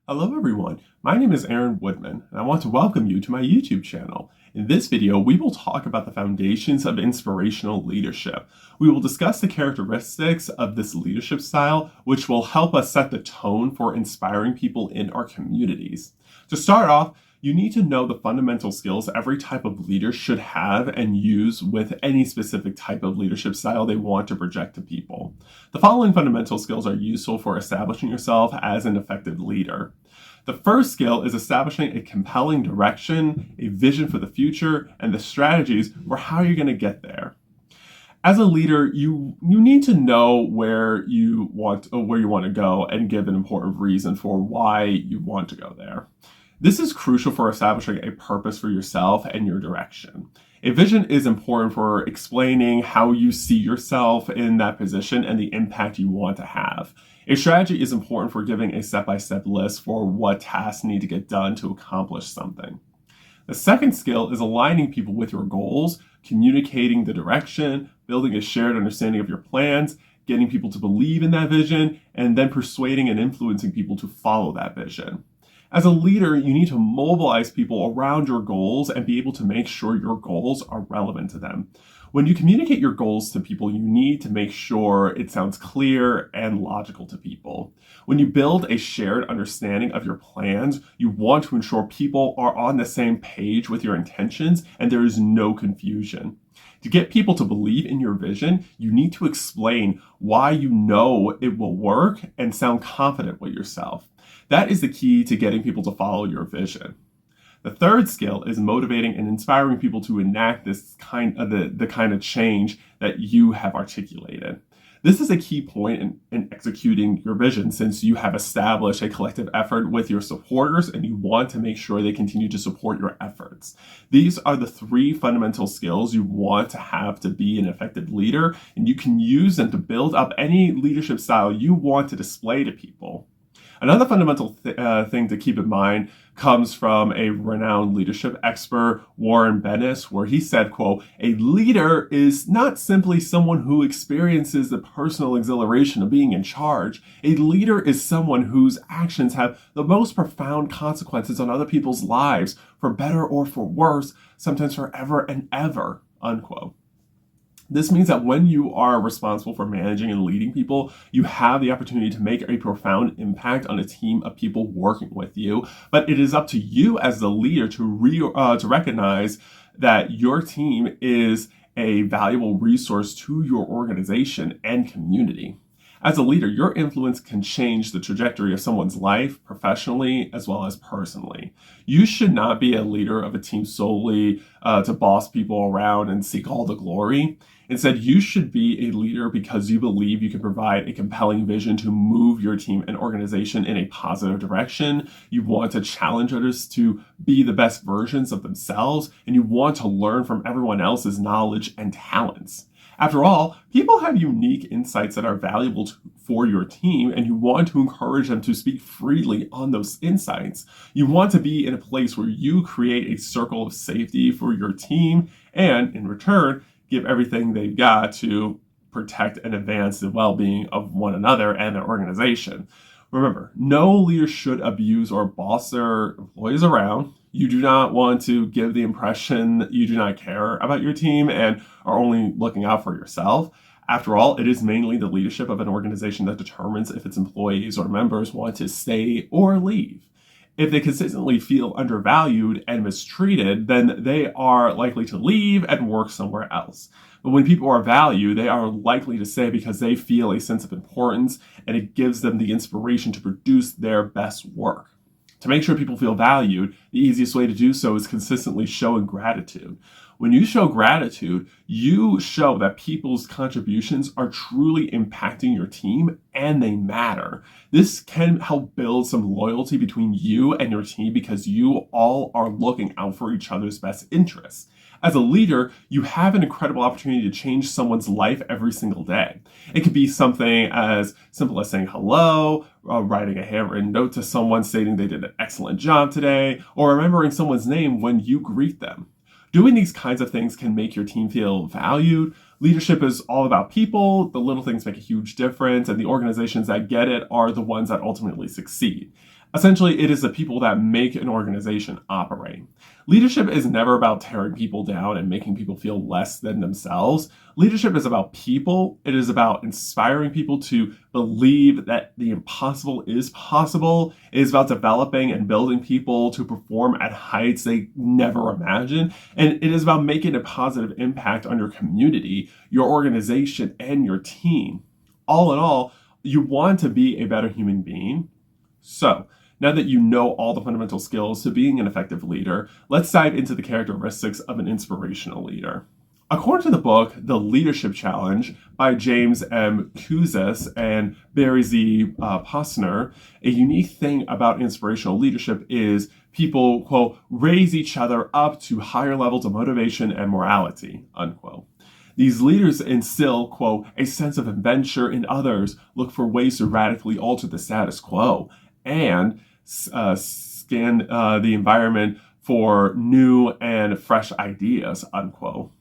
Hello everyone, my name is Aaron Woodman, and I want to welcome you to my YouTube channel. In this video, we will talk about the foundations of inspirational leadership. We will discuss the characteristics of this leadership style, which will help us set the tone for inspiring people in our communities. To start off, you need to know the fundamental skills every type of leader should have and use with any specific type of leadership style they want to project to people. The following fundamental skills are useful for establishing yourself as an effective leader. The first skill is establishing a compelling direction, a vision for the future, and the strategies for how you're going to get there. As a leader, you need to know where you want to go and give an important reason for why you want to go there. This is crucial for establishing a purpose for yourself and your direction. A vision is important for explaining how you see yourself in that position and the impact you want to have. A strategy is important for giving a step-by-step list for what tasks need to get done to accomplish something. The second skill is aligning people with your goals, communicating the direction, building a shared understanding of your plans, getting people to believe in that vision, and then persuading and influencing people to follow that vision. As a leader, you need to mobilize people around your goals and be able to make sure your goals are relevant to them. When you communicate your goals to people, you need to make sure it sounds clear and logical to people. When you build a shared understanding of your plans, you want to ensure people are on the same page with your intentions and there is no confusion. To get people to believe in your vision, you need to explain why you know it will work and sound confident with yourself. That is the key to getting people to follow your vision. The third skill is motivating and inspiring people to enact this kind of change that you have articulated. This is a key point in executing your vision, since you have established a collective effort with your supporters and you want to make sure they continue to support your efforts. These are the three fundamental skills you want to have to be an effective leader, and you can use them to build up any leadership style you want to display to people. Another fundamental thing to keep in mind comes from a renowned leadership expert, Warren Bennis, where he said, quote, "A leader is not simply someone who experiences the personal exhilaration of being in charge. A leader is someone whose actions have the most profound consequences on other people's lives, for better or for worse, sometimes forever and ever," unquote. This means that when you are responsible for managing and leading people, you have the opportunity to make a profound impact on a team of people working with you. But it is up to you as the leader to recognize that your team is a valuable resource to your organization and community. As a leader, your influence can change the trajectory of someone's life, professionally as well as personally. You should not be a leader of a team solely to boss people around and seek all the glory. Instead, you should be a leader because you believe you can provide a compelling vision to move your team and organization in a positive direction. You want to challenge others to be the best versions of themselves, and you want to learn from everyone else's knowledge and talents. After all, people have unique insights that are valuable for your team, and you want to encourage them to speak freely on those insights. You want to be in a place where you create a circle of safety for your team, and in return, give everything they've got to protect and advance the well-being of one another and their organization. Remember, no leader should abuse or boss their employees around. You do not want to give the impression that you do not care about your team and are only looking out for yourself. After all, it is mainly the leadership of an organization that determines if its employees or members want to stay or leave. If they consistently feel undervalued and mistreated, then they are likely to leave and work somewhere else. But when people are valued, they are likely to stay because they feel a sense of importance, and it gives them the inspiration to produce their best work. To make sure people feel valued, the easiest way to do so is consistently showing gratitude. When you show gratitude, you show that people's contributions are truly impacting your team and they matter. This can help build some loyalty between you and your team because you all are looking out for each other's best interests. As a leader, you have an incredible opportunity to change someone's life every single day. It could be something as simple as saying hello, writing a handwritten note to someone stating they did an excellent job today, or remembering someone's name when you greet them. Doing these kinds of things can make your team feel valued. Leadership is all about people. The little things make a huge difference, and the organizations that get it are the ones that ultimately succeed. Essentially, it is the people that make an organization operate. Leadership is never about tearing people down and making people feel less than themselves. Leadership is about people. It is about inspiring people to believe that the impossible is possible. It is about developing and building people to perform at heights they never imagined. And it is about making a positive impact on your community, your organization, and your team. All in all, you want to be a better human being. So, now that you know all the fundamental skills to being an effective leader, let's dive into the characteristics of an inspirational leader. According to the book, The Leadership Challenge by James M. Kouzes and Barry Z. Posner, a unique thing about inspirational leadership is people, quote, raise each other up to higher levels of motivation and morality, unquote. These leaders instill, quote, a sense of adventure in others, look for ways to radically alter the status quo, and scan the environment for new and fresh ideas, unquote.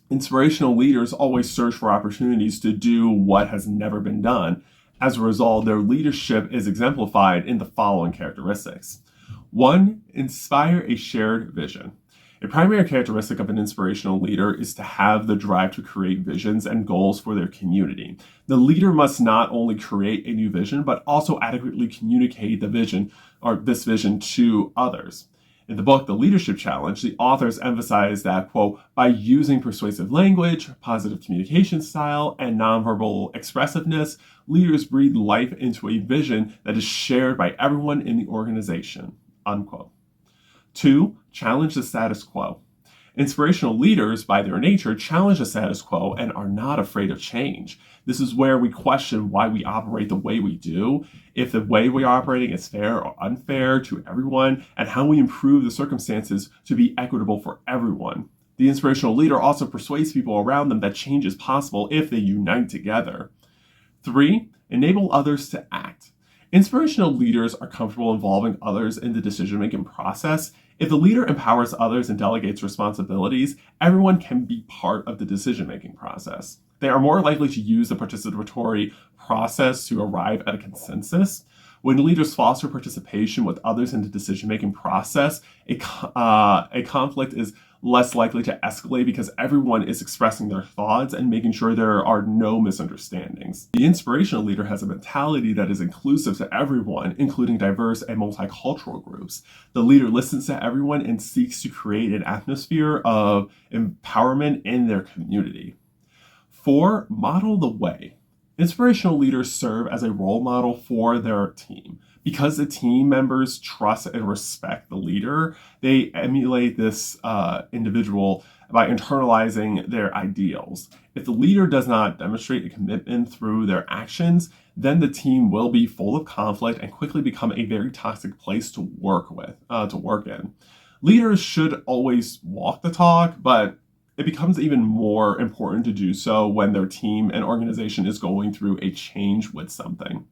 Inspirational leaders always search for opportunities to do what has never been done. As a result, their leadership is exemplified in the following characteristics. 1. Inspire a shared vision. A primary characteristic of an inspirational leader is to have the drive to create visions and goals for their community. The leader must not only create a new vision, but also adequately communicate the vision or this vision to others. In the book, The Leadership Challenge, the authors emphasize that, quote, by using persuasive language, positive communication style, and nonverbal expressiveness, leaders breathe life into a vision that is shared by everyone in the organization, unquote. 2. Challenge the status quo. Inspirational leaders, by their nature, challenge the status quo and are not afraid of change. This is where we question why we operate the way we do, if the way we're operating is fair or unfair to everyone, and how we improve the circumstances to be equitable for everyone. The inspirational leader also persuades people around them that change is possible if they unite together. 3. Enable others to act. Inspirational leaders are comfortable involving others in the decision-making process. If the leader empowers others and delegates responsibilities, everyone can be part of the decision-making process. They are more likely to use the participatory process to arrive at a consensus. When leaders foster participation with others in the decision-making process, a conflict is less likely to escalate because everyone is expressing their thoughts and making sure there are no misunderstandings. The inspirational leader has a mentality that is inclusive to everyone, including diverse and multicultural groups. The leader listens to everyone and seeks to create an atmosphere of empowerment in their community. 4. Model the way. Inspirational leaders serve as a role model for their team. Because the team members trust and respect the leader, they emulate this individual by internalizing their ideals. If the leader does not demonstrate a commitment through their actions, then the team will be full of conflict and quickly become a very toxic place to work in. Leaders should always walk the talk, but it becomes even more important to do so when their team and organization is going through a change with something.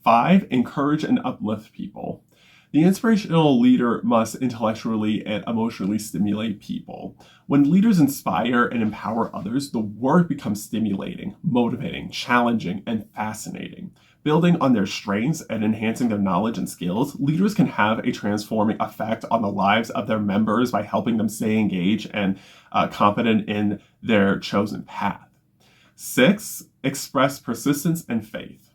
5. Encourage and uplift people. The inspirational leader must intellectually and emotionally stimulate people. When leaders inspire and empower others, the work becomes stimulating, motivating, challenging, and fascinating. Building on their strengths and enhancing their knowledge and skills, leaders can have a transforming effect on the lives of their members by helping them stay engaged and confident in their chosen path. 6. Express persistence and faith.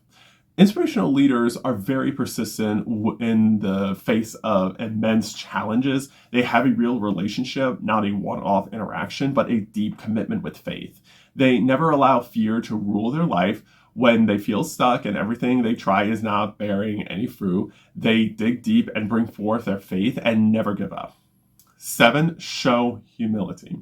Inspirational leaders are very persistent in the face of immense challenges. They have a real relationship, not a one-off interaction, but a deep commitment with faith. They never allow fear to rule their life. When they feel stuck and everything they try is not bearing any fruit, they dig deep and bring forth their faith and never give up. 7. Show humility.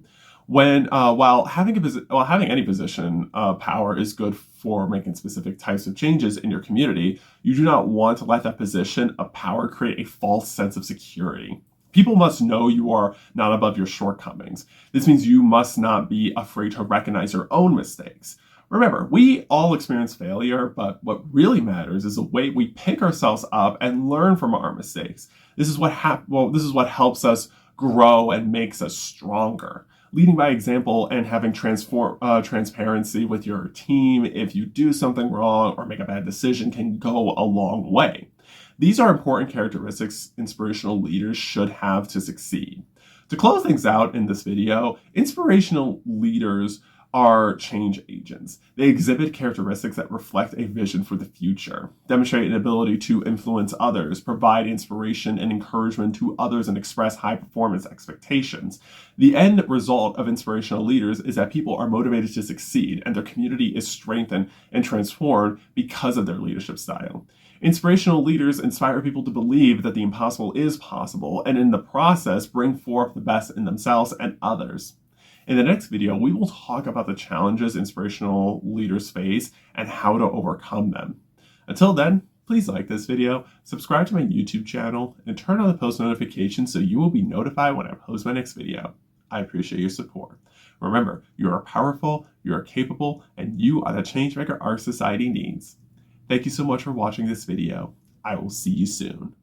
While having any position of power is good for making specific types of changes in your community, you do not want to let that position of power create a false sense of security. People must know you are not above your shortcomings. This means you must not be afraid to recognize your own mistakes. Remember, we all experience failure, but what really matters is the way we pick ourselves up and learn from our mistakes. This is what helps us grow and makes us stronger. Leading by example and having transparency with your team if you do something wrong or make a bad decision can go a long way. These are important characteristics inspirational leaders should have to succeed. To close things out in this video, inspirational leaders are change agents. They exhibit characteristics that reflect a vision for the future, demonstrate an ability to influence others, provide inspiration and encouragement to others, and express high performance expectations. The end result of inspirational leaders is that people are motivated to succeed and their community is strengthened and transformed because of their leadership style. Inspirational leaders inspire people to believe that the impossible is possible and in the process bring forth the best in themselves and others. In the next video, we will talk about the challenges inspirational leaders face and how to overcome them. Until then, please like this video, subscribe to my YouTube channel, and turn on the post notifications so you will be notified when I post my next video. I appreciate your support. Remember, you are powerful, you are capable, and you are the changemaker our society needs. Thank you so much for watching this video. I will see you soon.